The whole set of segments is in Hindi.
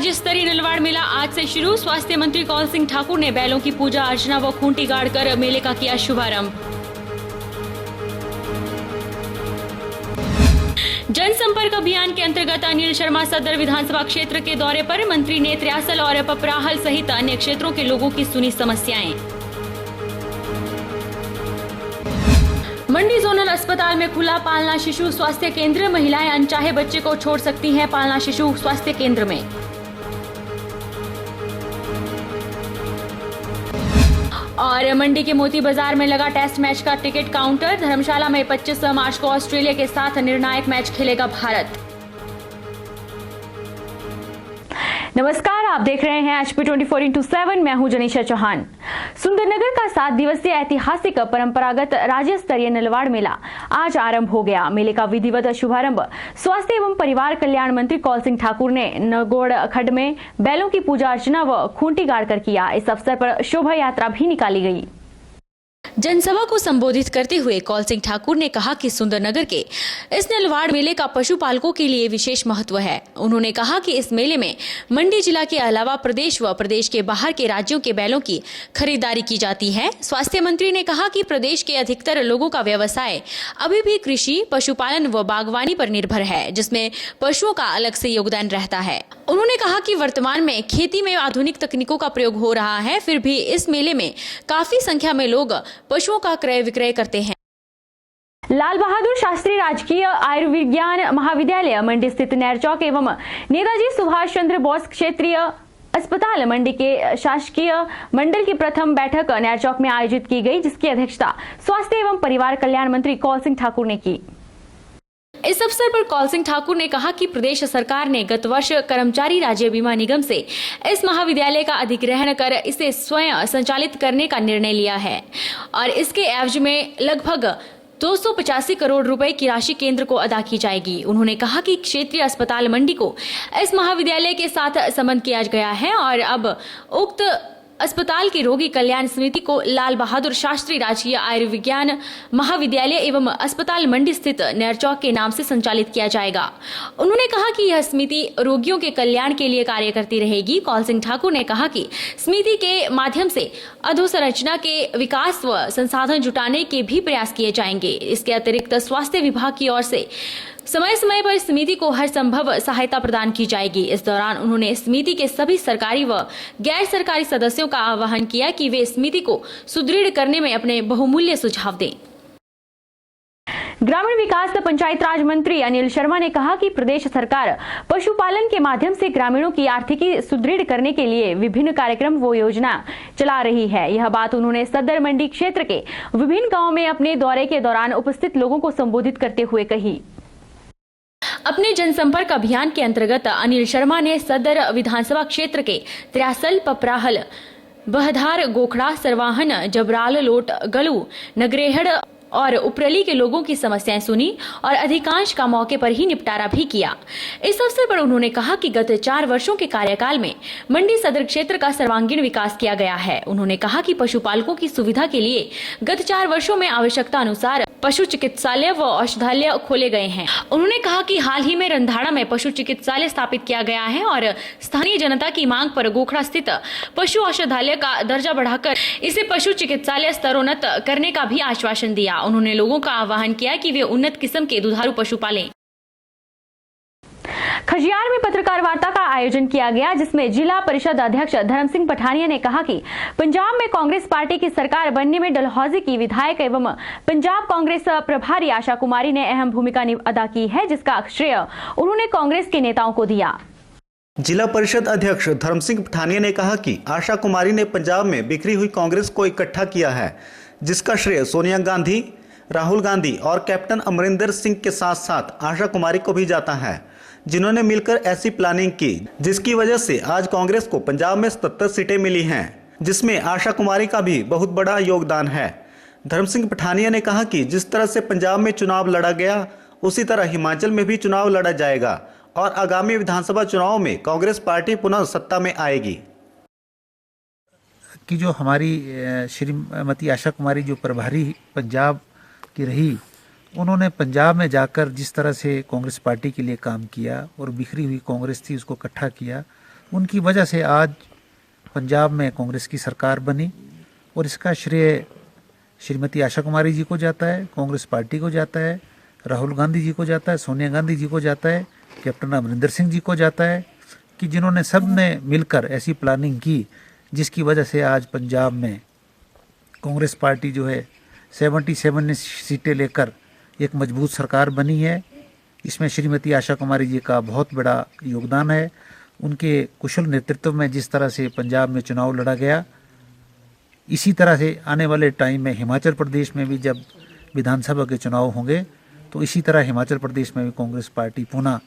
राज्य स्तरीय नलवाड़ मेला आज से शुरू। स्वास्थ्य मंत्री कौल सिंह ठाकुर ने बैलों की पूजा अर्चना व खूंटी गाड़कर मेले का किया शुभारंभ। जनसंपर्क अभियान के अंतर्गत अनिल शर्मा सदर विधानसभा क्षेत्र के दौरे पर मंत्री ने त्रियासल और पपराहल सहित अन्य क्षेत्रों के लोगों की सुनी समस्याएं। मंडी जोनल अस्पताल में खुला पालना शिशु स्वास्थ्य केंद्र। महिलाएं अनचाहे बच्चे को छोड़ सकती हैं पालना शिशु स्वास्थ्य केंद्र में। और मंडी के मोती बाजार में लगा टेस्ट मैच का टिकट काउंटर। धर्मशाला में 25 मार्च को ऑस्ट्रेलिया के साथ निर्णायक मैच खेलेगा भारत। नमस्कार, आप देख रहे हैं HP 24x7। मैं हूं जनीशा चौहान। सुंदरनगर का 7 दिवसीय ऐतिहासिक परंपरागत राज्य स्तरीय नलवाड़ मेला आज आरंभ हो गया। मेले का विधिवत शुभारंभ स्वास्थ्य एवं परिवार कल्याण मंत्री कौल सिंह ठाकुर ने नगोड़ खड्ड में बैलों की पूजा अर्चना व खूंटी गाड़कर किया। इस अवसर पर शोभा यात्रा भी निकाली गई। जनसभा को संबोधित करते हुए कौल सिंह ठाकुर ने कहा कि सुंदरनगर के इस नलवाड़ मेले का पशुपालकों के लिए विशेष महत्व है। उन्होंने कहा कि इस मेले में मंडी जिला के अलावा प्रदेश व प्रदेश के बाहर के राज्यों के बैलों की खरीदारी की जाती है। स्वास्थ्य मंत्री ने कहा कि प्रदेश के अधिकतर लोगों का व्यवसाय अभी भी कृषि, पशुपालन व बागवानी पर निर्भर है, जिसमें पशुओं का अलग से योगदान रहता है। उन्होंने कहा कि वर्तमान में खेती में आधुनिक तकनीकों का प्रयोग हो रहा है, फिर भी इस मेले में काफी संख्या में लोग पशुओं का क्रय विक्रय करते हैं। लाल बहादुर शास्त्री राजकीय आयुर्विज्ञान महाविद्यालय मंडी स्थित नैरचौक एवं नेताजी सुभाष चंद्र बोस क्षेत्रीय अस्पताल मंडी के शासकीय मंडल की प्रथम बैठक नैरचौक में आयोजित की गई, जिसकी अध्यक्षता स्वास्थ्य एवं परिवार कल्याण मंत्री कौल सिंह ठाकुर ने की। इस अवसर पर कौल सिंह ठाकुर ने कहा कि प्रदेश सरकार ने गत वर्ष कर्मचारी राज्य बीमा निगम से इस महाविद्यालय का अधिग्रहण कर इसे स्वयं संचालित करने का निर्णय लिया है और इसके एवज में लगभग 285 करोड़ रुपए की राशि केंद्र को अदा की जाएगी। उन्होंने कहा कि क्षेत्रीय अस्पताल मंडी को इस महाविद्यालय के साथ संबंध किया गया है और अब उक्त अस्पताल की रोगी कल्याण समिति को लाल बहादुर शास्त्री राजकीय आयुर्विज्ञान महाविद्यालय एवं अस्पताल मंडी स्थित नैरचौक के नाम से संचालित किया जाएगा। उन्होंने कहा कि यह समिति रोगियों के कल्याण के लिए कार्य करती रहेगी। कौल सिंह ठाकुर ने कहा कि समिति के माध्यम से अधोसंरचना के विकास व संसाधन जुटाने के भी प्रयास किए जाएंगे। इसके अतिरिक्त स्वास्थ्य विभाग की ओर से समय समय पर समिति को हर संभव सहायता प्रदान की जाएगी। इस दौरान उन्होंने समिति के सभी सरकारी व गैर सरकारी सदस्यों का आह्वान किया कि वे समिति को सुदृढ़ करने में अपने बहुमूल्य सुझाव दें। ग्रामीण विकास व पंचायत राज मंत्री अनिल शर्मा ने कहा कि प्रदेश सरकार पशुपालन के माध्यम से ग्रामीणों की आर्थिकी सुदृढ़ करने के लिए विभिन्न कार्यक्रम व योजना चला रही है। यह बात उन्होंने सदर मंडी क्षेत्र के विभिन्न गाँव में अपने दौरे के दौरान उपस्थित लोगों को संबोधित करते हुए कही। अपने जनसंपर्क अभियान के अंतर्गत अनिल शर्मा ने सदर विधानसभा क्षेत्र के त्रियासल, पपराहल, बहधार, गोखड़ा, सरवाहन, जबराल, लोट, गलू, नगरेहड़ और उपरली के लोगों की समस्याएं सुनी और अधिकांश का मौके पर ही निपटारा भी किया। इस अवसर पर उन्होंने कहा कि गत 4 वर्षों के कार्यकाल में मंडी सदर क्षेत्र का सर्वांगीण विकास किया गया है। उन्होंने कहा कि पशुपालकों की सुविधा के लिए गत 4 वर्षों में आवश्यकता अनुसार पशु चिकित्सालय व औषधालय खोले गए हैं। उन्होंने कहा कि हाल ही में रंधाड़ा में पशु चिकित्सालय स्थापित किया गया है और स्थानीय जनता की मांग पर गोखड़ा स्थित पशु औषधालय का दर्जा बढ़ाकर इसे पशु चिकित्सालय स्तरोन्नत करने का भी आश्वासन दिया। उन्होंने लोगों का आह्वान किया कि वे उन्नत किस्म के दुधारू पशु पालें। खजियार में पत्रकार वार्ता का आयोजन किया गया, जिसमें जिला परिषद अध्यक्ष धर्म सिंह पठानिया ने कहा कि पंजाब में कांग्रेस पार्टी की सरकार बनने में डलहौजी की विधायक एवं पंजाब कांग्रेस प्रभारी आशा कुमारी ने अहम भूमिका अदा की है, जिसका श्रेय उन्होंने कांग्रेस के नेताओं को दिया। जिला परिषद अध्यक्ष धर्म सिंह पठानिया ने कहा कि आशा कुमारी ने पंजाब में बिखरी हुई कांग्रेस को इकट्ठा किया है, जिसका श्रेय सोनिया गांधी, राहुल गांधी और कैप्टन अमरिंदर सिंह के साथ साथ आशा कुमारी को भी जाता है, जिन्होंने मिलकर ऐसी प्लानिंग की जिसकी वजह से आज कांग्रेस को पंजाब में 77 सीटें मिली हैं, जिसमें आशा कुमारी का भी बहुत बड़ा योगदान है। धर्म सिंह पठानिया ने कहा कि जिस तरह से पंजाब में चुनाव लड़ा गया, उसी तरह हिमाचल में भी चुनाव लड़ा जाएगा और आगामी विधानसभा चुनाव में कांग्रेस पार्टी पुनः सत्ता में आएगी। कि जो हमारी श्रीमती आशा कुमारी जो प्रभारी पंजाब की रही, उन्होंने पंजाब में जाकर जिस तरह से कांग्रेस पार्टी के लिए काम किया और बिखरी हुई कांग्रेस थी उसको इकट्ठा किया, उनकी वजह से आज पंजाब में कांग्रेस की सरकार बनी और इसका श्रेय श्रीमती आशा कुमारी जी को जाता है, कांग्रेस पार्टी को जाता है, राहुल गांधी जी को जाता है, सोनिया गांधी जी को जाता है, कैप्टन अमरिंदर सिंह जी को जाता है कि जिन्होंने सब ने मिलकर ऐसी प्लानिंग की जिसकी वजह से आज पंजाब में कांग्रेस पार्टी जो है 77 सीटें लेकर एक मजबूत सरकार बनी है। इसमें श्रीमती आशा कुमारी जी का बहुत बड़ा योगदान है। उनके कुशल नेतृत्व में जिस तरह से पंजाब में चुनाव लड़ा गया, इसी तरह से आने वाले टाइम में हिमाचल प्रदेश में भी जब विधानसभा के चुनाव होंगे तो इसी तरह हिमाचल प्रदेश में भी कांग्रेस पार्टी पुनः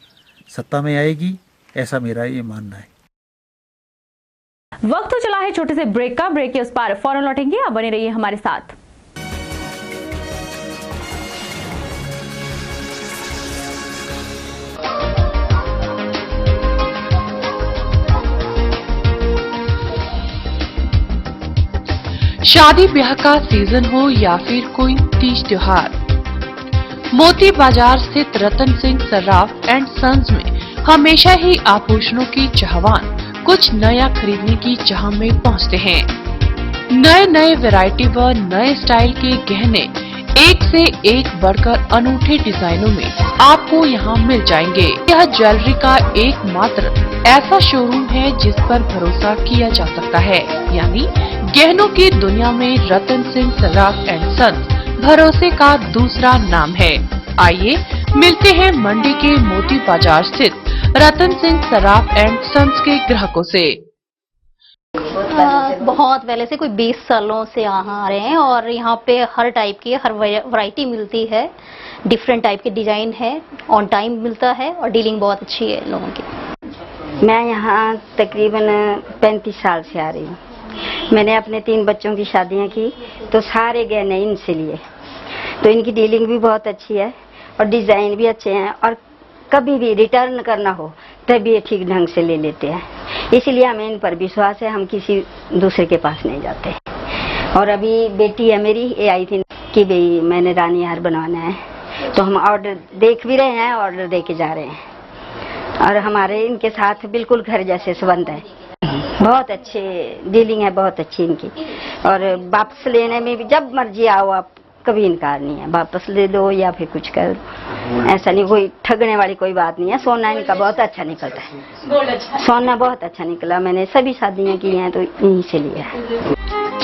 सत्ता में आएगी, ऐसा मेरा ये मानना है। वक्त तो चला है छोटे से ब्रेक का। ब्रेक के उस पार फौरन लौटेंगे, आप बने रहिए हमारे साथ। शादी ब्याह का सीजन हो या फिर कोई तीज त्योहार, मोती बाजार स्थित रतन सिंह सर्राफ एंड सन्स में हमेशा ही आभूषणों की चाहवान कुछ नया खरीदने की चाह में पहुंचते हैं। नए नए वैरायटी व नए स्टाइल के गहने एक से एक बढ़कर अनूठे डिजाइनों में आपको यहाँ मिल जाएंगे। यह ज्वेलरी का एकमात्र ऐसा शोरूम है जिस पर भरोसा किया जा सकता है, यानी गहनों की दुनिया में रतन सिंह सर्राफ एंड सन्स भरोसे का दूसरा नाम है। आइए मिलते हैं मंडी के मोती बाजार स्थित रतन सिंह सर्राफ एंड सन्स के ग्राहकों से। बहुत पहले से कोई 20 सालों से यहाँ आ रहे हैं और यहाँ पे हर टाइप की हर वैरायटी मिलती है, डिफरेंट टाइप के डिजाइन है, ऑन टाइम मिलता है और डीलिंग बहुत अच्छी है लोगों की। मैं यहाँ तकरीबन 35 साल से आ रही हूँ। मैंने अपने 3 बच्चों की शादियाँ की तो सारे गहने इनसे लिए, तो इनकी डीलिंग भी बहुत अच्छी है और डिजाइन भी अच्छे हैं और कभी भी रिटर्न करना हो तभी ये ठीक ढंग से ले लेते हैं, इसलिए हमें इन पर विश्वास है, हम किसी दूसरे के पास नहीं जाते। और अभी बेटी है मेरी, ये आई थी कि भाई मैंने रानी हार बनवाना है, तो हम ऑर्डर देख भी रहे हैं, ऑर्डर दे के जा रहे हैं और हमारे इनके साथ बिल्कुल घर जैसे संबंध है। बहुत अच्छे डीलिंग है, बहुत अच्छी इनकी, और वापस लेने में भी जब मर्जी आओ आप, कभी इनकार नहीं है, वापस ले दो या फिर कुछ कर, ऐसा नहीं, कोई ठगने वाली कोई बात नहीं है। सोना इनका बहुत अच्छा निकलता है, सोना बहुत अच्छा निकला, मैंने सभी शादियाँ की हैं तो इन्हीं से लिया है।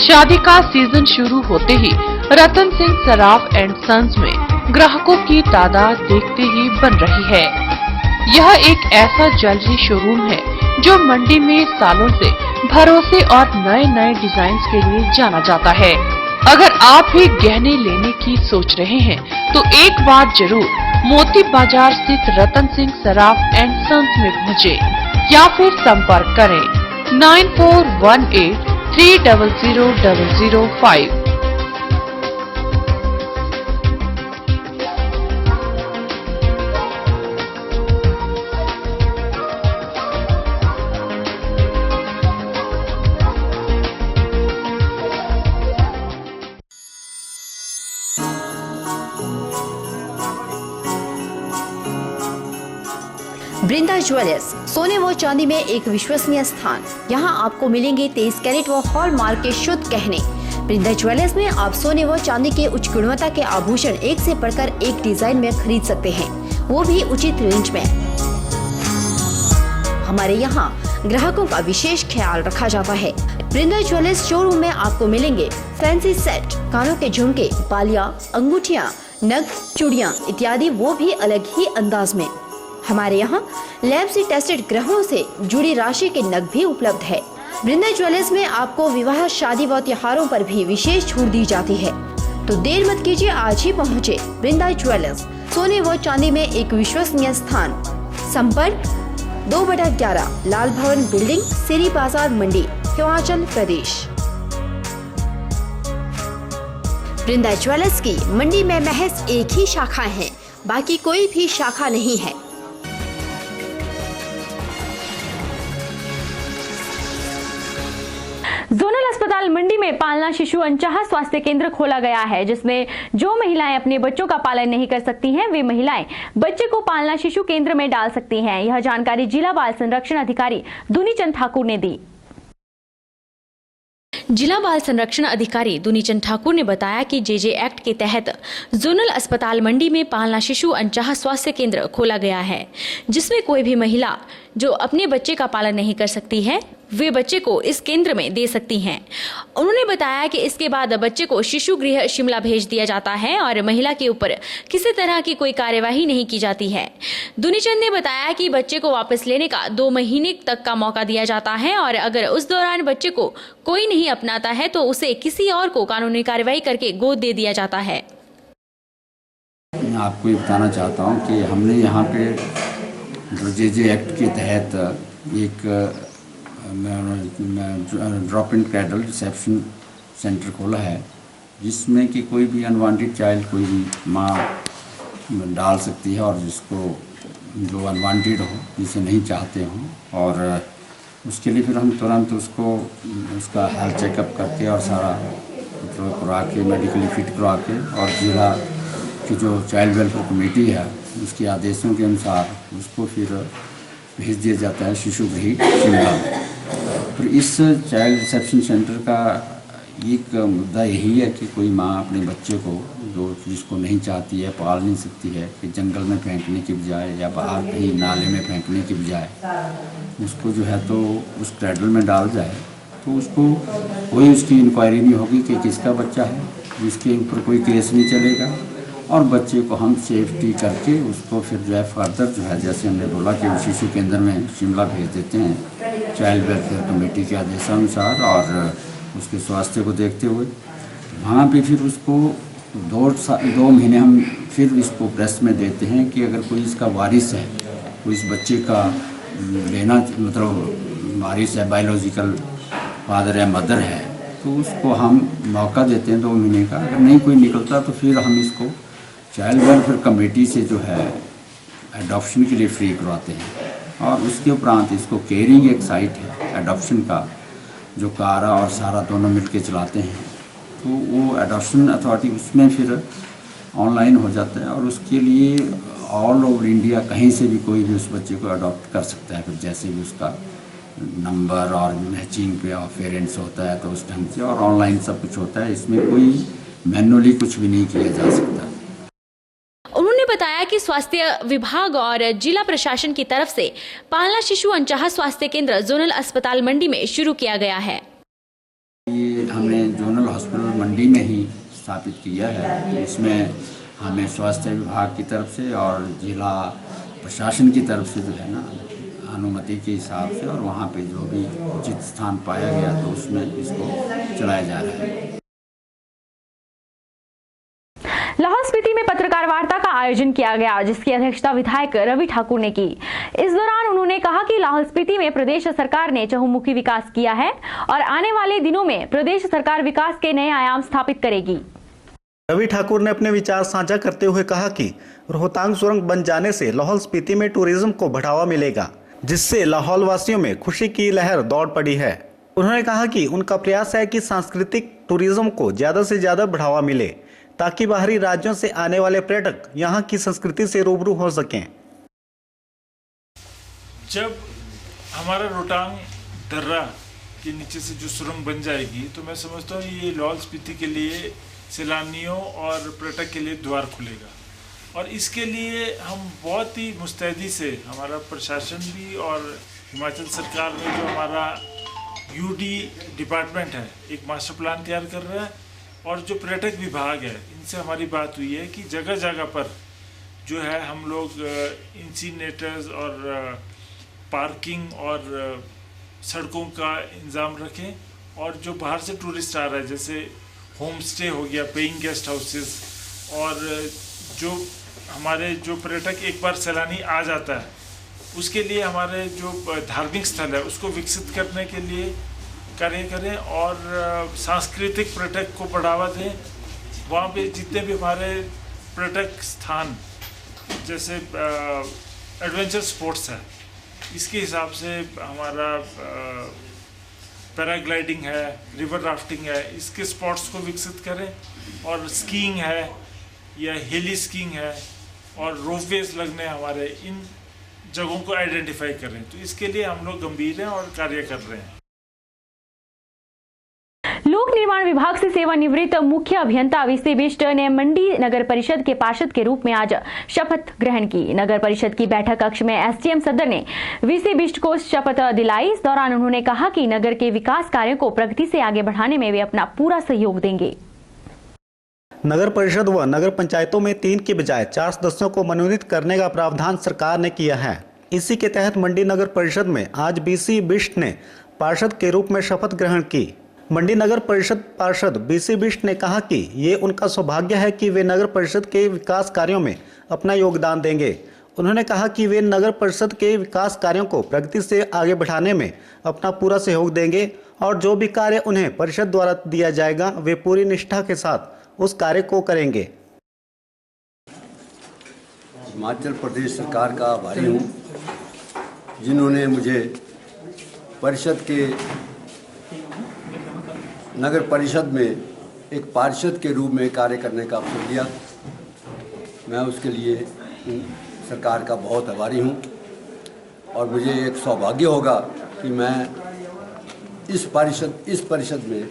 शादी का सीजन शुरू होते ही रतन सिंह सर्राफ एंड सन्स में ग्राहकों की तादाद देखते ही बन रही है। यह एक ऐसा ज्वेलरी शोरूम है जो मंडी में सालों से भरोसे और नए नए डिजाइन के लिए जाना जाता है। अगर आप भी गहने लेने की सोच रहे हैं तो एक बार जरूर मोती बाजार स्थित रतन सिंह सर्राफ एंड सन्स में पहुँचे या फिर संपर्क करें 9418 300005। वृंदा ज्वेलर्स, सोने व चांदी में एक विश्वसनीय स्थान। यहाँ आपको मिलेंगे 23 कैरेट व हॉलमार्क के शुद्ध गहने। वृंदा ज्वेलर्स में आप सोने व चांदी के उच्च गुणवत्ता के आभूषण एक से बढ़कर एक डिजाइन में खरीद सकते हैं, वो भी उचित रेंज में। हमारे यहाँ ग्राहकों का विशेष ख्याल रखा जाता है। वृंदा ज्वेलर्स शोरूम में आपको मिलेंगे फैंसी सेट, कानों के झुमके, बालियां, अंगूठियां, नग, चूड़ियां इत्यादि, वो भी अलग ही अंदाज में। हमारे यहाँ लैब से टेस्टेड ग्रहों से जुड़ी राशि के नग भी उपलब्ध है। वृंदा ज्वेलर्स में आपको विवाह, शादी व त्योहारों पर भी विशेष छूट दी जाती है, तो देर मत कीजिए, आज ही पहुँचे वृंदा ज्वेलर्स, सोने व चांदी में एक विश्वसनीय स्थान। संपर्क 2/11 लाल भवन बिल्डिंग, सिरी बाजार, मंडी, हिमाचल प्रदेश। वृंदा ज्वेलर्स की मंडी में महज एक ही शाखा है, बाकी कोई भी शाखा नहीं है। जोनल जोनल अस्पताल मंडी में पालना शिशु अनचाहा स्वास्थ्य केंद्र खोला गया है, जिसमें जो महिलाएं अपने बच्चों का पालन नहीं कर सकती हैं, वे महिलाएं बच्चे को पालना शिशु केंद्र में डाल सकती हैं। यह जानकारी जिला बाल संरक्षण अधिकारी दुनीचंद ठाकुर ने दी। जिला बाल संरक्षण अधिकारी दुनीचंद ठाकुर ने बताया कि जेजे एक्ट के तहत जोनल अस्पताल मंडी में पालना शिशु अनचाहा स्वास्थ्य केंद्र खोला गया है, जिसमें कोई भी महिला जो अपने बच्चे का पालन नहीं कर सकती है, वे बच्चे को इस केंद्र में दे सकती हैं। उन्होंने बताया कि इसके बाद बच्चे को शिशु गृह शिमला भेज दिया जाता है और महिला के ऊपर किसी तरह की कोई कार्यवाही नहीं की जाती है। दुनीचंद ने बताया कि बच्चे को वापस लेने का 2 महीने तक का मौका दिया जाता है और अगर उस दौरान बच्चे को कोई नहीं अपनाता है तो उसे किसी और को कानूनी कार्रवाई करके गोद दे दिया जाता है। मैं आपको ये बताना चाहता हूँ कि हमने यहाँ पे जेजे एक्ट के तहत एक drop in cradle reception centre खोला है, जिसमें कि कोई भी अनवांटेड चाइल्ड कोई भी माँ डाल सकती है और जिसको जो अनवांटेड हो, जिसे नहीं चाहते हों, और उसके लिए फिर हम तुरंत उसका हेल्थ चेकअप करके और सारा करवा के मेडिकली फिट करवा के और जिला की जो चाइल्ड वेलफेयर कमेटी है उसके आदेशों के अनुसार उसको फिर भेज दिया जाता है शिशु गृह शिमला। फिर इस चाइल्ड रिसेप्शन सेंटर का एक मुद्दा यही है कि कोई माँ अपने बच्चे को जिसको नहीं चाहती है, पाल नहीं सकती है, कि जंगल में फेंकने की बजाय या बाहर कहीं नाले में फेंकने की बजाय उसको जो है तो उस क्रैडल में डाल जाए, तो उसको कोई उसकी इंक्वायरी नहीं होगी कि किसका बच्चा है, जिसके ऊपर कोई केस नहीं चलेगा, और बच्चे को हम सेफ्टी करके उसको फिर जो है फर्दर जो है जैसे हमने बोला कि शिशु केंद्र में शिमला भेज देते हैं चाइल्ड वेलफेयर कमेटी के आदेशानुसार और उसके स्वास्थ्य को देखते हुए। वहाँ पे फिर उसको 2 महीने हम फिर इसको प्रेस में देते हैं कि अगर कोई इसका वारिस है, कोई इस बच्चे का लेना मतलब वारिस है, बायोलॉजिकल फादर या मदर है, तो उसको हम मौका देते हैं 2 महीने का। अगर नहीं कोई निकलता तो फिर हम इसको चाइल्ड वेलफेयर कमेटी से जो है एडॉप्शन के लिए फ्री करवाते हैं और उसके उपरांत इसको केयरिंग एक साइट है एडॉप्शन का जो कारा और सारा दोनों मिलके चलाते हैं, तो वो एडॉप्शन अथॉरिटी उसमें फिर ऑनलाइन हो जाता है और उसके लिए ऑल ओवर इंडिया कहीं से भी कोई भी उस बच्चे को अडॉप्ट कर सकता है। फिर जैसे भी उसका नंबर और मैचिंग पे और पेरेंट्स होता है तो उस ढंग से और ऑनलाइन सब कुछ होता है, इसमें कोई मैनुअली कुछ भी नहीं किया जा सकता। उन्होंने बताया कि स्वास्थ्य विभाग और जिला प्रशासन की तरफ से पालना शिशु अनचाहा स्वास्थ्य केंद्र जोनल अस्पताल मंडी में शुरू किया गया है। ये हमने जोनल हॉस्पिटल मंडी में ही स्थापित किया है। इसमें हमें स्वास्थ्य विभाग की तरफ से और जिला प्रशासन की तरफ से जो है ना अनुमति के हिसाब से और वहाँ पे जो भी उचित स्थान पाया गया तो उसमें इसको चलाया जा रहा है। लाहौल स्पीति में पत्रकार वार्ता का आयोजन किया गया, जिसकी अध्यक्षता विधायक रवि ठाकुर ने की। इस दौरान उन्होंने कहा कि लाहौल स्पीति में प्रदेश सरकार ने चहुमुखी विकास किया है और आने वाले दिनों में प्रदेश सरकार विकास के नए आयाम स्थापित करेगी। रवि ठाकुर ने अपने विचार साझा करते हुए कहा कि रोहतांग सुरंग बन जाने से लाहौल स्पीति में टूरिज्म को बढ़ावा मिलेगा, जिससे लाहौल वासियों में खुशी की लहर दौड़ पड़ी है। उन्होंने कहा कि उनका प्रयास है कि सांस्कृतिक टूरिज्म को ज्यादा से ज्यादा बढ़ावा मिले, ताकि बाहरी राज्यों से आने वाले पर्यटक यहां की संस्कृति से रूबरू हो सकें। जब हमारा रोहतांग दर्रा के नीचे से जो सुरंग बन जाएगी तो मैं समझता हूँ ये लाहौल स्पीति के लिए सैलानियों और पर्यटक के लिए द्वार खुलेगा, और इसके लिए हम बहुत ही मुस्तैदी से हमारा प्रशासन भी और हिमाचल सरकार में जो हमारा यूडी डिपार्टमेंट है एक मास्टर प्लान तैयार कर रहा है, और जो पर्यटक विभाग है इनसे हमारी बात हुई है कि जगह जगह पर जो है हम लोग इंसिनेटर्स और पार्किंग और सड़कों का इंतज़ाम रखें, और जो बाहर से टूरिस्ट आ रहा है जैसे होम स्टे हो गया, पेइंग गेस्ट हाउसेस, और जो हमारे जो पर्यटक एक बार सैलानी आ जाता है उसके लिए हमारे जो धार्मिक स्थल है उसको विकसित करने के लिए कार्य करें और सांस्कृतिक पर्यटक को बढ़ावा दें। वहाँ पे जितने भी हमारे पर्यटक स्थान जैसे एडवेंचर स्पोर्ट्स है, इसके हिसाब से हमारा पैराग्लाइडिंग है, रिवर राफ्टिंग है, इसके स्पॉट्स को विकसित करें, और स्कीइंग है या हेली स्कीइंग है और रोपवेज लगने हमारे, इन जगहों को आइडेंटिफाई करें। तो इसके लिए हम लोग गंभीर हैं और कार्य कर रहे हैं। लोक निर्माण विभाग से सेवानिवृत्त मुख्य अभियंता वीसी बिष्ट ने मंडी नगर परिषद के पार्षद के रूप में आज शपथ ग्रहण की। नगर परिषद की बैठक कक्ष में एसडीएम सदर ने वीसी बिष्ट को शपथ दिलाई। इस दौरान उन्होंने कहा कि नगर के विकास कार्यों को प्रगति से आगे बढ़ाने में वे अपना पूरा सहयोग देंगे। नगर परिषद व नगर पंचायतों में 3 के बजाय 4 सदस्यों को मनोनीत करने का प्रावधान सरकार ने किया है। इसी के तहत मंडी नगर परिषद में आज वीसी बिष्ट ने पार्षद के रूप में शपथ ग्रहण की। मंडी नगर परिषद पार्षद वीसी बिष्ट ने कहा कि ये उनका सौभाग्य है कि वे नगर परिषद के विकास कार्यों में अपना योगदान देंगे। उन्होंने कहा कि वे नगर परिषद के विकास कार्यों को प्रगति से आगे बढ़ाने में अपना पूरा सहयोग देंगे और जो भी कार्य उन्हें परिषद द्वारा दिया जाएगा वे पूरी निष्ठा के साथ उस कार्य को करेंगे। हिमाचल प्रदेश सरकार का आभारी हूँ, जिन्होंने मुझे परिषद के नगर परिषद में एक पार्षद के रूप में कार्य करने का अवसर दिया। मैं उसके लिए सरकार का बहुत आभारी हूँ और मुझे एक सौभाग्य होगा कि मैं इस परिषद में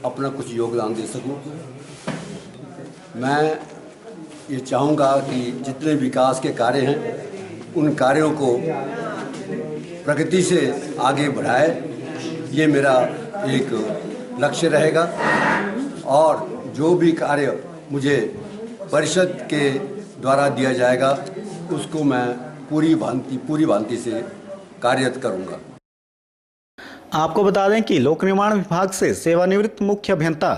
अपना कुछ योगदान दे सकूँ। मैं ये चाहूँगा कि जितने विकास के कार्य हैं उन कार्यों को प्रगति से आगे बढ़ाए, ये मेरा एक लक्ष्य रहेगा। और जो भी कार्य मुझे परिषद के द्वारा दिया जाएगा उसको मैं पूरी भांति से कार्यरत करूँगा। आपको बता दें कि लोक निर्माण विभाग से सेवानिवृत्त मुख्य अभियंता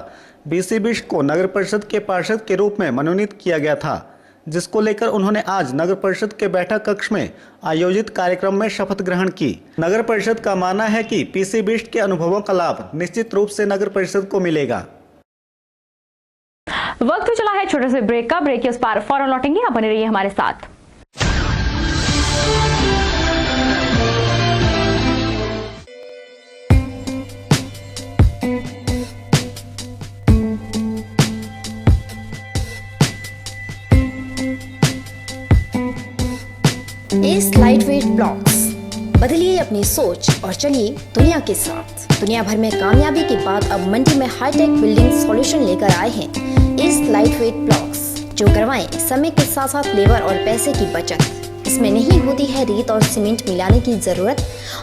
वीसी बिष्ट को नगर परिषद के पार्षद के रूप में मनोनीत किया गया था, जिसको लेकर उन्होंने आज नगर परिषद के बैठक कक्ष में आयोजित कार्यक्रम में शपथ ग्रहण की। नगर परिषद का मानना है कि वीसी बिष्ट के अनुभवों का लाभ निश्चित रूप से नगर परिषद को मिलेगा। वक्त चला है छोटे से ब्रेक का। ब्रेक के उस पार फौरन लौटेंगे, आप बने रहिए हमारे साथ। एस लाइटवेट ब्लॉक्स, बदलिए अपनी सोच और चलिए दुनिया के साथ। दुनिया भर में कामयाबी के बाद अब मंडी में हाईटेक बिल्डिंग सॉल्यूशन लेकर आए हैं एस लाइटवेट ब्लॉक्स, जो करवाएं समय के साथ साथ लेबर और पैसे की बचत। इसमें नहीं होती है रेत और सीमेंट मिलाने की जरूरत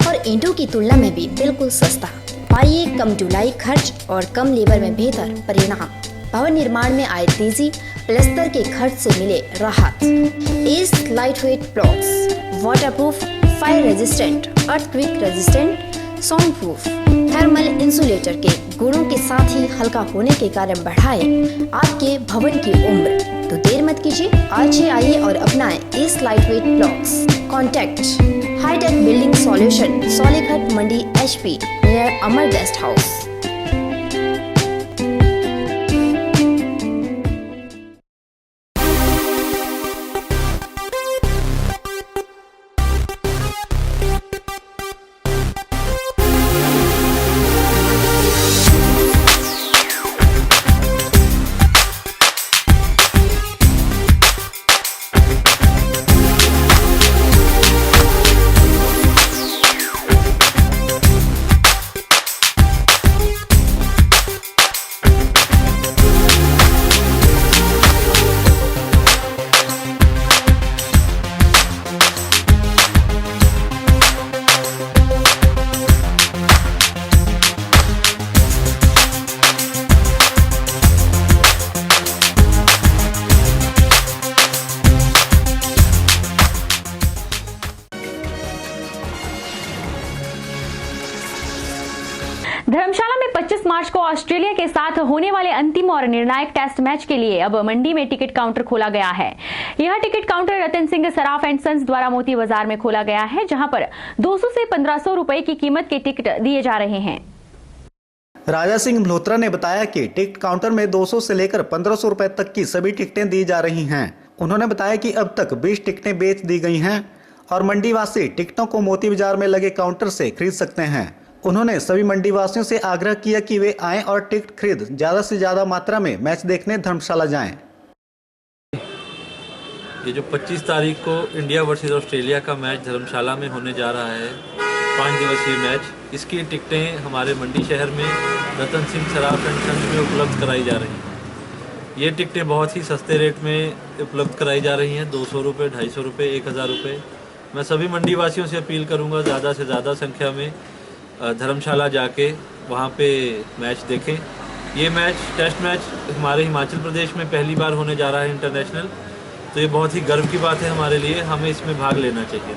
और ईंटों की तुलना में भी बिल्कुल सस्ता। पाइए कम ढुलाई खर्च और कम लेबर में बेहतर परिणाम। भवन निर्माण में आए तेजी, प्लस्तर के खर्च से मिले राहत। S lightweight blocks waterproof, fire resistant, earthquake resistant, sound proof, thermal insulator के गुणों के साथ ही हल्का होने के कारण बढ़ाए आपके भवन की उम्र। तो देर मत कीजिए, आज ही आइए और अपनाएं S lightweight blocks. Contact hitech building solution, Soleghat Mandi HP, near Amar guest house. Dharamshala में 25 मार्च को ऑस्ट्रेलिया के साथ होने वाले अंतिम और निर्णायक टेस्ट मैच के लिए अब मंडी में टिकट काउंटर खोला गया है। यह ticket counter Ratan Singh Saraf and sons द्वारा मोती बाजार में खोला गया है, जहां पर 200 से 1500 रुपए की कीमत के टिकट दिए जा रहे हैं। राजा सिंह मल्होत्रा ने बताया कि टिकट काउंटर में 200 से लेकर 1500 रुपए तक की सभी टिकटें दी जा रही हैं। उन्होंने बताया कि अब तक 20 टिकटें बेच दी गई हैं और मंडी वासी टिकटों को मोती बाजार में लगे काउंटर से खरीद सकते हैं। उन्होंने सभी मंडी वासियों से आग्रह किया कि वे आएं और टिकट खरीद ज़्यादा से ज़्यादा मात्रा में मैच देखने धर्मशाला जाएं। ये जो 25 तारीख को इंडिया वर्सेस ऑस्ट्रेलिया का मैच धर्मशाला में होने जा रहा है, 5 दिवसीय मैच, इसकी टिकटें हमारे मंडी शहर में रतन सिंह सराफ एंड सन्स में उपलब्ध कराई जा रही हैं। ये टिकटें बहुत ही सस्ते रेट में उपलब्ध कराई जा रही हैं, 200 रुपये, 250 रुपये, 1000 रुपये। मैं सभी मंडी वासियों से अपील करूँगा ज़्यादा से ज़्यादा संख्या में धर्मशाला जाके वहाँ पे मैच देखें। ये मैच टेस्ट मैच हमारे हिमाचल प्रदेश में पहली बार होने जा रहा है इंटरनेशनल, तो ये बहुत ही गर्व की बात है हमारे लिए, हमें इसमें भाग लेना चाहिए।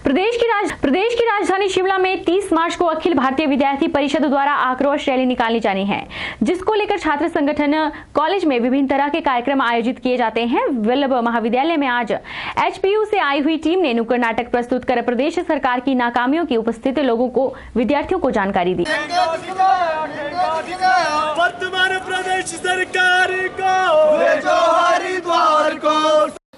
प्रदेश की राजधानी शिमला में 30 मार्च को अखिल भारतीय विद्यार्थी परिषद द्वारा आक्रोश रैली निकाली जानी है, जिसको लेकर छात्र संगठन कॉलेज में विभिन्न तरह के कार्यक्रम आयोजित किए जाते हैं। वल्लभ महाविद्यालय में आज एचपीयू से आई हुई टीम ने नुक्कड़ नाटक प्रस्तुत कर प्रदेश सरकार की नाकामियों की उपस्थित लोगों को, विद्यार्थियों को जानकारी दी। वर्तमान प्रदेश सरकार को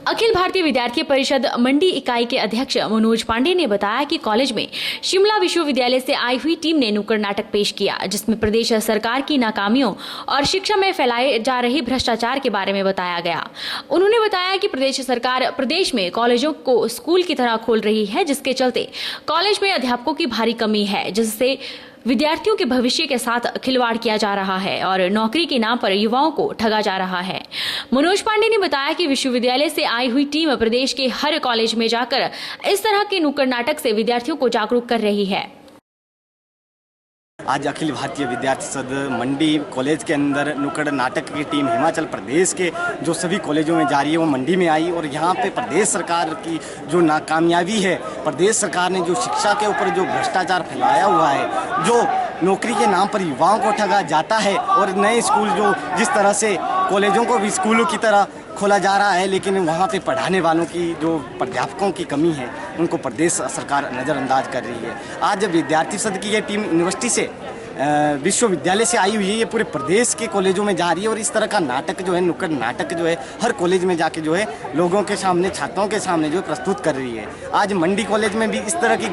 अखिल भारतीय विद्यार्थी परिषद मंडी इकाई के अध्यक्ष मनोज पांडे ने बताया कि कॉलेज में शिमला विश्वविद्यालय से आई हुई टीम ने नुक्कड़ नाटक पेश किया, जिसमें प्रदेश सरकार की नाकामियों और शिक्षा में फैलाए जा रहे भ्रष्टाचार के बारे में बताया गया। उन्होंने बताया कि प्रदेश सरकार प्रदेश में कॉलेजों को स्कूल की तरह खोल रही है, जिसके चलते कॉलेज में अध्यापकों की भारी कमी है, जिससे विद्यार्थियों के भविष्य के साथ खिलवाड़ किया जा रहा है और नौकरी के नाम पर युवाओं को ठगा जा रहा है। मनोज पांडे ने बताया कि विश्वविद्यालय से आई हुई टीम प्रदेश के हर कॉलेज में जाकर इस तरह के नुक्कड़ नाटक से विद्यार्थियों को जागरूक कर रही है। आज अखिल भारतीय विद्यार्थी परिषद मंडी कॉलेज के अंदर नुक्कड़ नाटक की टीम हिमाचल प्रदेश के जो सभी कॉलेजों में जा रही है वो मंडी में आई, और यहाँ पे प्रदेश सरकार की जो नाकामयाबी है, प्रदेश सरकार ने जो शिक्षा के ऊपर जो भ्रष्टाचार फैलाया हुआ है, जो नौकरी के नाम पर युवाओं को ठगा जाता है, और नए स्कूल जो जिस तरह से कॉलेजों को भी स्कूलों की तरह खोला जा रहा है, लेकिन वहाँ पे पढ़ाने वालों की जो प्राध्यापकों की कमी है उनको प्रदेश सरकार नज़रअंदाज कर रही है। आज जब विद्यार्थी परिषद की ये टीम यूनिवर्सिटी से विश्वविद्यालय से आई हुई है, ये पूरे प्रदेश के कॉलेजों में जा रही है, और इस तरह का नाटक जो है, नुक्कड़ नाटक जो है, हर कॉलेज में जाके जो है लोगों के सामने, छात्रों के सामने जो है प्रस्तुत कर रही है। आज मंडी कॉलेज में भी इस तरह की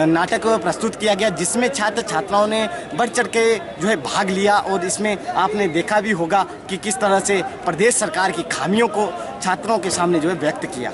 नाटक प्रस्तुत किया गया, जिसमें छात्र छात्राओं ने बढ़ चढ़ के जो है भाग लिया, और इसमें आपने देखा भी होगा कि किस तरह से प्रदेश सरकार की खामियों को छात्रों के सामने जो है व्यक्त किया।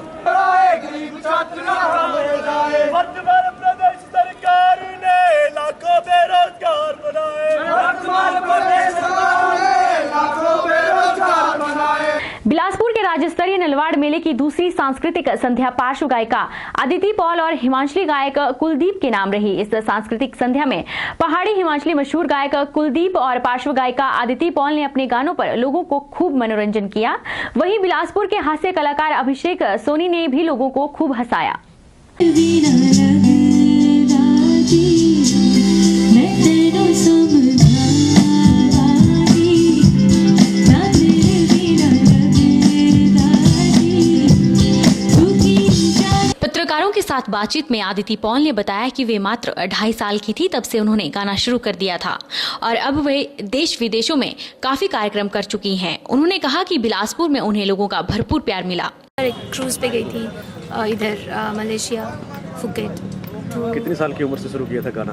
वर्तमान प्रदेश सरकार ने लाखों बेरोजगार बनाए, वर्तमान प्रदेश सरकार ने लाखों बेरोजगार बनाए। बिलासपुर के राज्य स्तरीय नलवाड़ मेले की दूसरी सांस्कृतिक संध्या पार्श्व गायिका अदिति पॉल और हिमाचली गायक कुलदीप के नाम रही। इस सांस्कृतिक संध्या में पहाड़ी हिमाचली मशहूर गायक कुलदीप और पार्श्व गायिका अदिति पॉल ने अपने गानों पर लोगों को खूब मनोरंजन किया। वहीं बिलासपुर के हास्य कलाकार अभिषेक सोनी ने भी लोगों को खूब हंसाया। पत्रकारों के साथ बातचीत में अदिति पॉल ने बताया कि वे मात्र 2.5 साल की थी तब से उन्होंने गाना शुरू कर दिया था, और अब वे देश विदेशों में काफी कार्यक्रम कर चुकी हैं। उन्होंने कहा कि बिलासपुर में उन्हें लोगों का भरपूर प्यार मिला। एक क्रूज पे गई थी इधर मलेशिया, फुकेट। तो कितनी साल की उम्र से शुरू किया था गाना?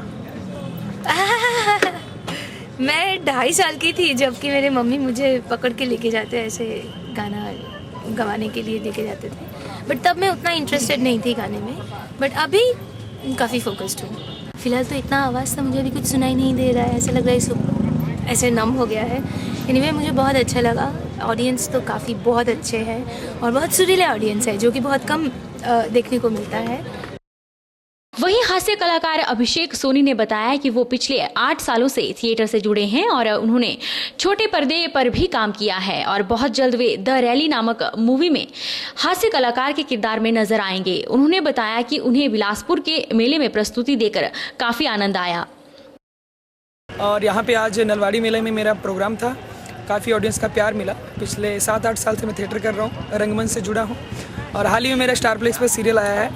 मैं 2.5 साल की थी, जबकि मेरे मम्मी मुझे पकड़ के लेके जाते, ऐसे गाना गवाने के लिए लेके जाते थे। बट तब मैं उतना इंटरेस्टेड नहीं थी गाने में, बट अभी काफ़ी फोकस्ड हूँ। फिलहाल तो इतना आवाज़ था, मुझे अभी कुछ सुनाई नहीं दे रहा है, ऐसा लग रहा है ऐसे नम हो गया है। एनीवे मुझे बहुत अच्छा लगा। ऑडियंस तो काफ़ी बहुत अच्छे हैं, और बहुत सुरीले ऑडियंस है, जो कि बहुत कम देखने को मिलता है। वहीं हास्य कलाकार अभिषेक सोनी ने बताया कि वो पिछले 8 सालों से थिएटर से जुड़े हैं और उन्होंने छोटे पर्दे पर भी काम किया है, और बहुत जल्द वे द रैली नामक मूवी में हास्य कलाकार के किरदार में नजर आएंगे। उन्होंने बताया कि उन्हें बिलासपुर के मेले में प्रस्तुति देकर काफी आनंद आया। और यहाँ पे आज नलवाड़ी मेले में मेरा प्रोग्राम था, काफ़ी ऑडियंस का प्यार मिला। पिछले 7-8 साल से मैं थिएटर कर रहा हूँ, रंगमंच से जुड़ा हूँ, और हाल ही में मेरा स्टार प्लेक्स पर सीरियल आया है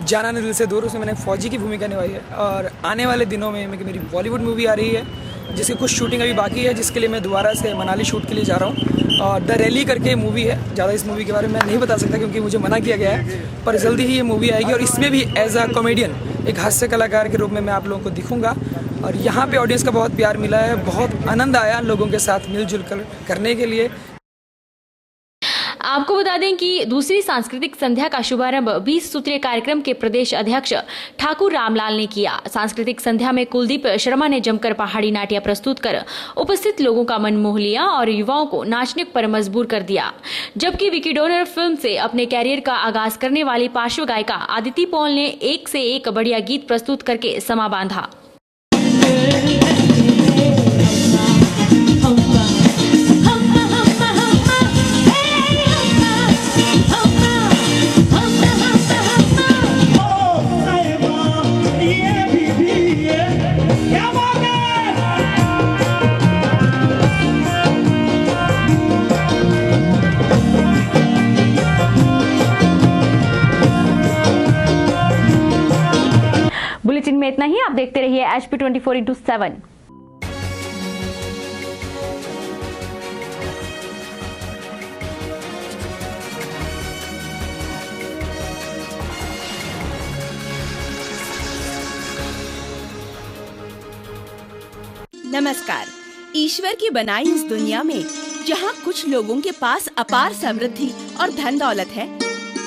जाना न दिल से दूर, उसमें मैंने फौजी की भूमिका निभाई है। और आने वाले दिनों में मेरी बॉलीवुड मूवी आ रही है, जिसकी कुछ शूटिंग अभी बाकी है, जिसके लिए मैं दोबारा से मनाली शूट के लिए जा रहा हूँ। और द रैली करके मूवी है, ज़्यादा इस मूवी के बारे में मैं नहीं बता सकता क्योंकि मुझे मना किया गया है, पर जल्दी ही ये मूवी आएगी, और इसमें भी एज अ कॉमेडियन एक हास्य कलाकार के रूप में मैं आप लोगों को दिखूंगा। और यहाँ पे ऑडियंस का बहुत प्यार मिला है, बहुत आनंद आया लोगों के साथ मिलजुल कर करने के लिए। आपको बता दें कि दूसरी सांस्कृतिक संध्या का शुभारंभ 20 सूत्रीय कार्यक्रम के प्रदेश अध्यक्ष ठाकुर रामलाल ने किया। सांस्कृतिक संध्या में कुलदीप शर्मा ने जमकर पहाड़ी नाट्य प्रस्तुत कर उपस्थित लोगों का मन मोह लिया और युवाओं को नाचने पर मजबूर कर दिया। जबकि विकी डोनर फिल्म से अपने कैरियर का आगाज करने वाली पार्श्व गायिका आदिति पॉल ने एक से एक बढ़िया गीत प्रस्तुत करके समा बांधा। बुलेटिन में इतना ही। आप देखते रहिए HP 24/7। नमस्कार। ईश्वर की बनाई इस दुनिया में जहाँ कुछ लोगों के पास अपार समृद्धि और धन दौलत है,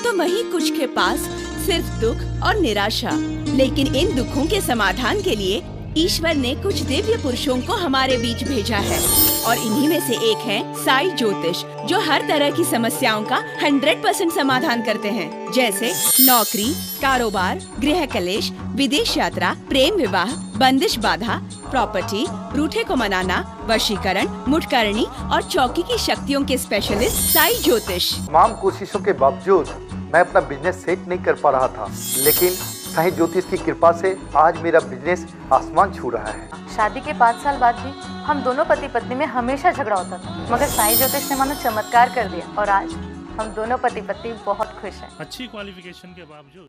तो वहीं कुछ के पास सिर्फ दुख और निराशा। लेकिन इन दुखों के समाधान के लिए ईश्वर ने कुछ दिव्य पुरुषों को हमारे बीच भेजा है और इन्हीं में से एक है साई ज्योतिष, जो हर तरह की समस्याओं का 100% समाधान करते हैं, जैसे नौकरी, कारोबार, गृह कलेश, विदेश यात्रा, प्रेम विवाह, बंदिश बाधा, प्रॉपर्टी, रूठे को मनाना, वशीकरण, मुठकरणी और चौकी की शक्तियों के स्पेशलिस्ट साई ज्योतिष। तमाम कोशिशों के बावजूद मैं अपना बिजनेस सेट नहीं कर पा रहा था, लेकिन साई ज्योतिष की कृपा से आज मेरा बिजनेस आसमान छू रहा है। शादी के 5 साल बाद भी हम दोनों पति पत्नी में हमेशा झगड़ा होता था, मगर साई ज्योतिष ने मानो चमत्कार कर दिया और आज हम दोनों पति पत्नी बहुत खुश हैं। अच्छी क्वालिफिकेशन के बावजूद